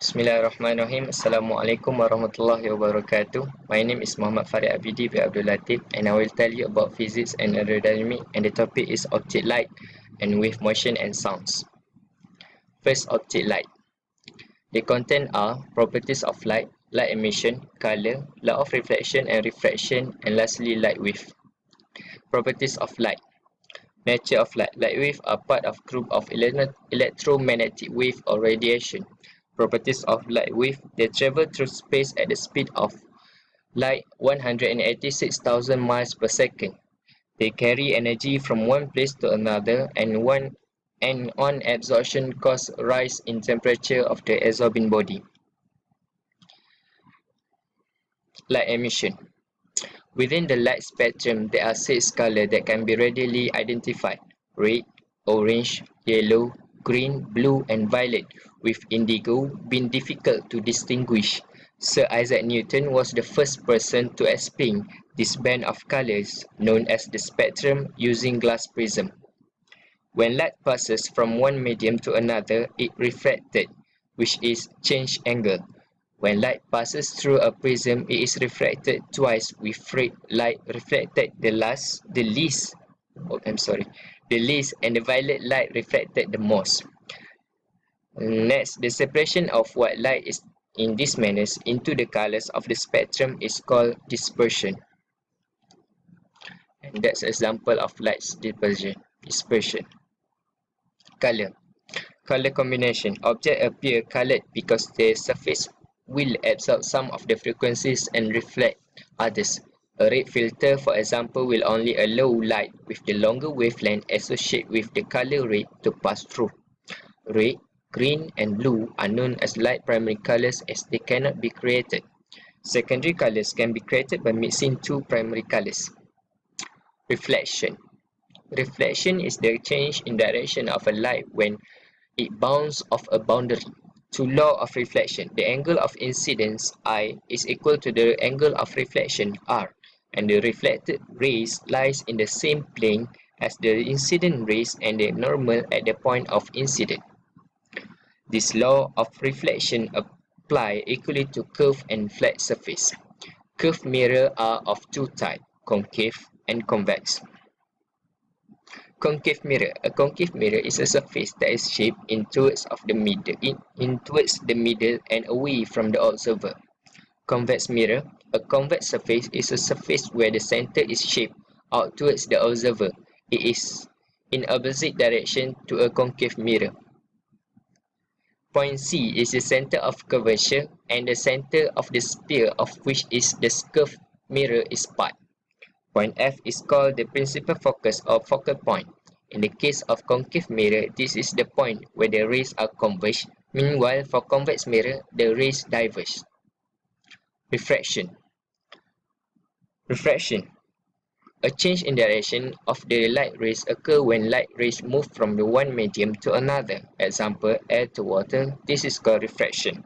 Bismillahirrahmanirrahim. Assalamualaikum warahmatullahi wabarakatuh. My name is Muhammad Farid Abidi bin Abdul Latif, and I will tell you about physics and aerodynamics, and the topic is optic light and wave motion and sounds. First, optic light. The content are properties of light, light emission, color, law of reflection and refraction, and lastly light wave. Properties of light. Nature of light. Light waves are part of group of electromagnetic wave or radiation. Properties of light wave. They travel through space at the speed of light 186,000 miles per second. They carry energy from one place to another, and on absorption cause rise in temperature of the absorbing body. Light emission. Within the light spectrum, there are 6 colors that can be readily identified: red, orange, yellow, green, blue, and violet, with indigo being difficult to distinguish. Sir Isaac Newton was the first person to explain this band of colors, known as the spectrum, using glass prism. When light passes from one medium to another, it refracted, which is change angle. When light passes through a prism, it is refracted twice, with red light reflected the least, and the violet light reflected the most. Next, the separation of white light is in this manner into the colors of the spectrum is called dispersion. And that's an example of light dispersion. Color. Color combination. Objects appear colored because their surface will absorb some of the frequencies and reflect others. A red filter, for example, will only allow light with the longer wavelength associated with the color red to pass through. Red, green, and blue are known as light primary colors as they cannot be created. Secondary colors can be created by mixing two primary colors. Reflection. Reflection is the change in direction of a light when it bounces off a boundary. To law of reflection, the angle of incidence I is equal to the angle of reflection R, and the reflected rays lies in the same plane as the incident rays and the normal at the point of incidence. This law of reflection apply equally to curved and flat surface. Curved mirrors are of two types, concave and convex. Concave mirror. A concave mirror is a surface that is shaped in towards the middle and away from the observer. Convex mirror. A convex surface is a surface where the center is shaped out towards the observer. It is in opposite direction to a concave mirror. Point C is the center of curvature, and the center of the sphere of which is the curved mirror is part. Point F is called the principal focus or focal point. In the case of concave mirror, this is the point where the rays are converged. Meanwhile, for convex mirror, the rays diverge. Refraction. Refraction. A change in direction of the light rays occurs when light rays move from the one medium to another. Example, air to water. This is called refraction.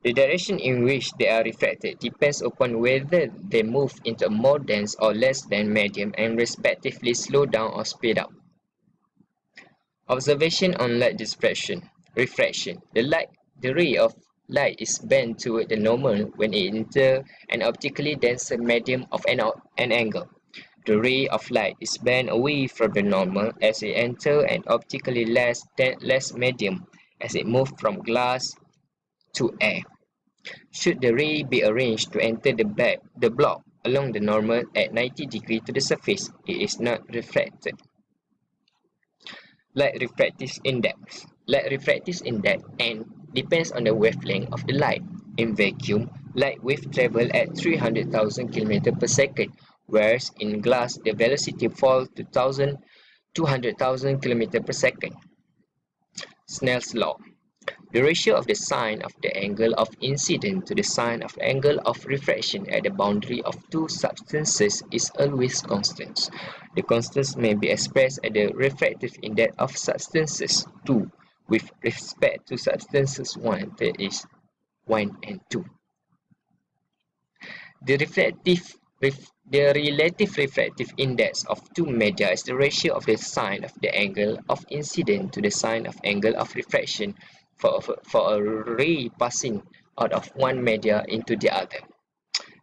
The direction in which they are refracted depends upon whether they move into a more dense or less dense medium and respectively slow down or speed up. Observation on light dispersion. Refraction. The ray of light is bent toward the normal when it enters an optically denser medium of an angle. The ray of light is bent away from the normal as it enters an optically less medium as it moves from glass to air. Should the ray be arranged to enter the block along the normal at 90 degrees to the surface, it is not reflected. Light refractive index. Light refractive index N depends on the wavelength of the light. In vacuum, light waves travel at 300,000 km per second, whereas in glass the velocity falls to 200,000 km per second. Snell's law. The ratio of the sine of the angle of incidence to the sine of angle of refraction at the boundary of two substances is always constant. The constants may be expressed as the refractive index of substances 2 with respect to substances 1, that is 1 and 2. The relative refractive index of two media is the ratio of the sine of the angle of incidence to the sine of angle of refraction for a ray passing out of one media into the other.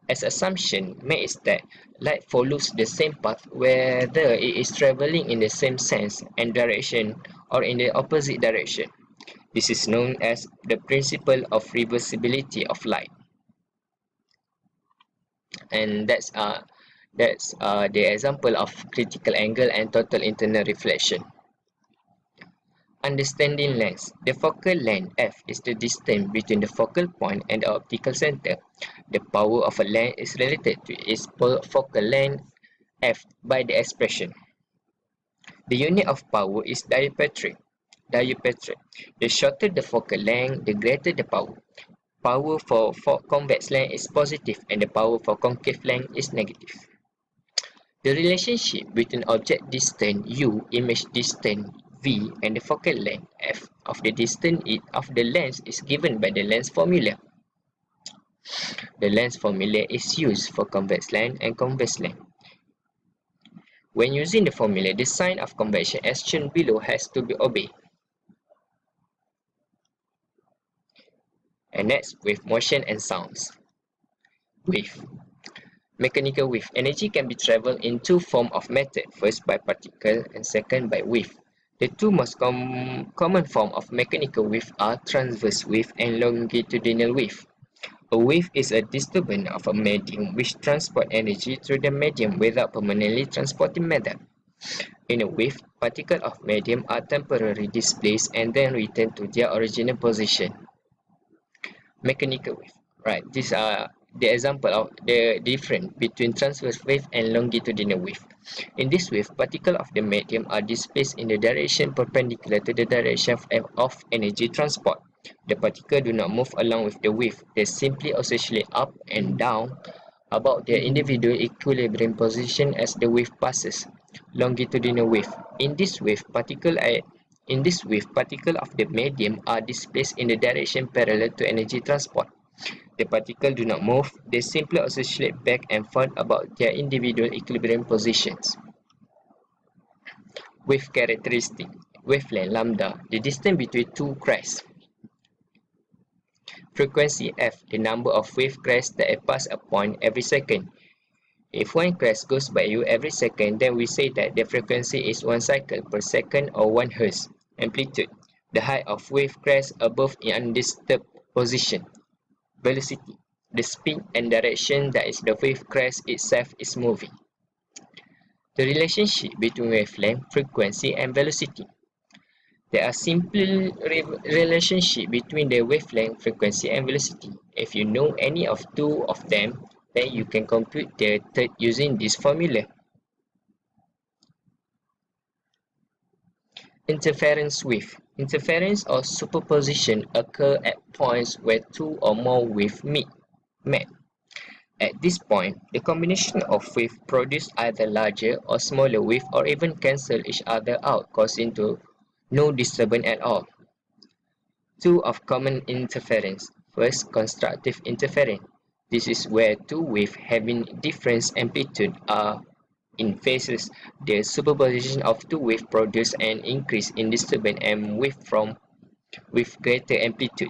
As assumption made is that light follows the same path whether it is traveling in the same sense and direction or in the opposite direction. This is known as the principle of reversibility of light. And that's the example of critical angle and total internal reflection. Understanding length. The focal length f is the distance between the focal point and the optical center. The power of a lens is related to its focal length f by the expression. The unit of power is dioptric. The shorter the focal length, the greater the power. Power for convex lens is positive and the power for concave lens is negative. The relationship between object distance u, image distance v, and the focal length f of the distance of the lens is given by the lens formula. The lens formula is used for convex lens and convex lens. When using the formula, the sign of convection as shown below has to be obeyed. And next, with motion and sounds. Wave. Mechanical wave. Energy can be traveled in two forms of method, first by particle and second by wave. The two most common forms of mechanical wave are transverse wave and longitudinal wave. A wave is a disturbance of a medium which transports energy through the medium without permanently transporting matter. In a wave, particles of medium are temporarily displaced and then return to their original position. Mechanical wave. Right, these are the example of the difference between transverse wave and longitudinal wave. In this wave, particles of the medium are displaced in the direction perpendicular to the direction of energy transport. The particles do not move along with the wave, they simply oscillate up and down about their individual equilibrium position as the wave passes. Longitudinal wave. In this wave, particles of the medium are displaced in the direction parallel to energy transport. The particles do not move, they simply oscillate back and forth about their individual equilibrium positions. Wave characteristic. Wavelength lambda, the distance between two crests. Frequency f, the number of wave crests that pass a point every second. If one crest goes by you every second, then we say that the frequency is 1 cycle per second or 1 Hz. Amplitude, the height of wave crest above in undisturbed position. Velocity, the speed and direction that is the wave crest itself is moving. The relationship between wavelength, frequency, and velocity. There are simple relationship between the wavelength, frequency, and velocity. If you know any of two of them, then you can compute the third using this formula. Interference wave. Interference or superposition occur at points where two or more waves meet. At this point, the combination of waves produce either larger or smaller wave or even cancel each other out, causing no disturbance at all. Two of common interference. First, constructive interference. This is where two waves having different amplitude are in phases. The superposition of two waves produces an increase in disturbance and waveform with greater amplitude.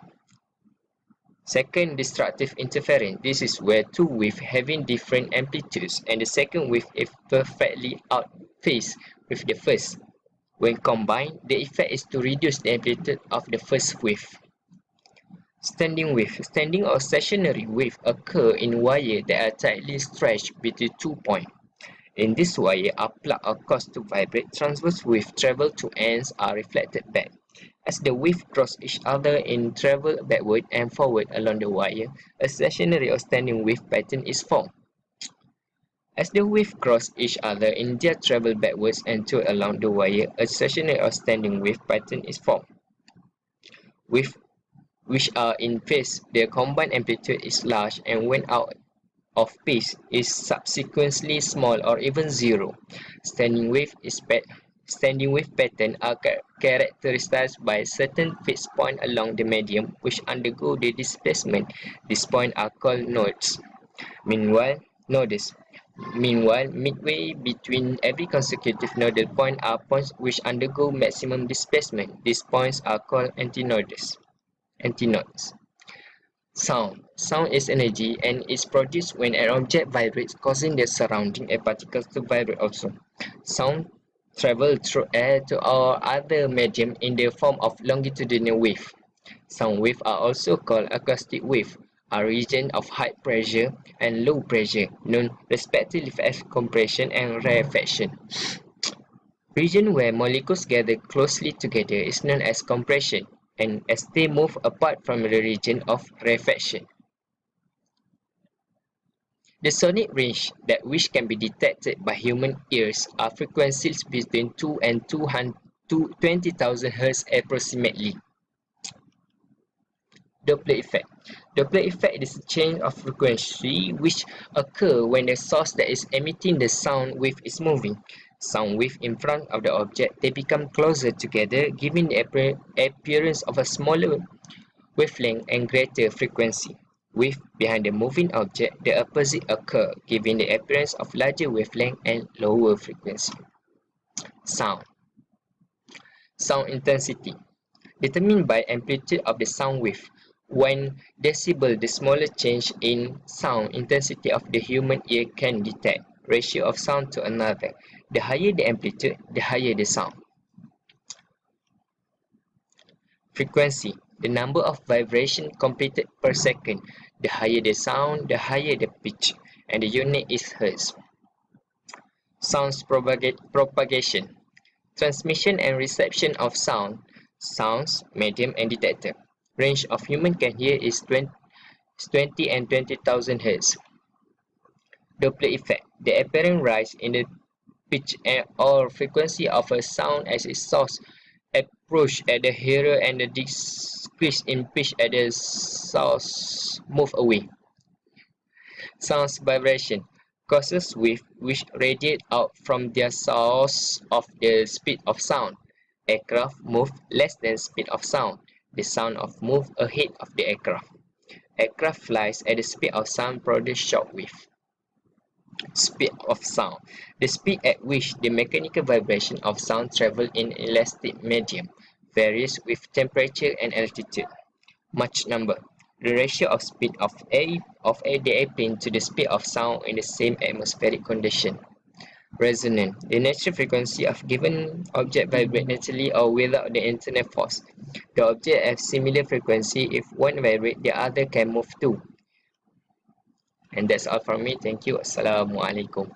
Second, destructive interference. This is where two waves having different amplitudes and the second wave is perfectly out phase with the first. When combined, the effect is to reduce the amplitude of the first wave. Standing wave. Standing or stationary wave occur in wires that are tightly stretched between 2 points. In this wire are plugged or caused to vibrate. Transverse waves travel to ends are reflected back. As the waves cross each other and travel backward and forward along the wire, a stationary or standing wave pattern is formed. As the waves cross each other in their travel backwards and through along the wire, a stationary or standing wave pattern is formed. Waves which are in phase, their combined amplitude is large, and when out of phase is subsequently small or even zero. Standing wave pattern are characterized by certain fixed points along the medium which undergo the displacement. These points are called nodes. Meanwhile, midway between every consecutive nodal point are points which undergo maximum displacement. These points are called antinodes. Antinodes. Sound. Sound is energy and is produced when an object vibrates, causing the surrounding particles to vibrate also. Sound travels through air to or other medium in the form of longitudinal wave. Sound waves are also called acoustic wave, a region of high pressure and low pressure, known respectively as compression and rarefaction. Region where molecules gather closely together is known as compression, and as they move apart from the region of rarefaction. The sonic range that which can be detected by human ears are frequencies between 2 and 20,000 Hz approximately. Doppler effect. Doppler effect is a change of frequency which occurs when the source that is emitting the sound wave is moving. Sound wave in front of the object, they become closer together, giving the appearance of a smaller wavelength and greater frequency. Wave behind the moving object, the opposite occur, giving the appearance of larger wavelength and lower frequency. Sound. Sound intensity. Determined by amplitude of the sound wave. 1 decibel, the smaller change in sound intensity of the human ear can detect. Ratio of sound to another. The higher the amplitude, the higher the sound. Frequency. The number of vibrations completed per second. The higher the sound, the higher the pitch, and the unit is hertz. Sounds propagation. Transmission and reception of sound. Sounds, medium, and detector. Range of human can hear is 20 and 20,000 Hz. Doppler effect. The apparent rise in the pitch or frequency of a sound as its source approach at the hearer and the decrease in pitch at the source move away. Sounds vibration. Causes waves which radiate out from their source of the speed of sound. Aircraft move less than speed of sound. The sound of move ahead of the aircraft. Aircraft flies at the speed of sound produce shock wave. Speed of sound. The speed at which the mechanical vibration of sound travel in elastic medium varies with temperature and altitude. Mach number. The ratio of speed of the airplane to the speed of sound in the same atmospheric condition. Resonance. The natural frequency of given object vibrate naturally or without the internal force. The object has similar frequency. If one vibrates, the other can move too. And that's all from me. Thank you. Assalamualaikum.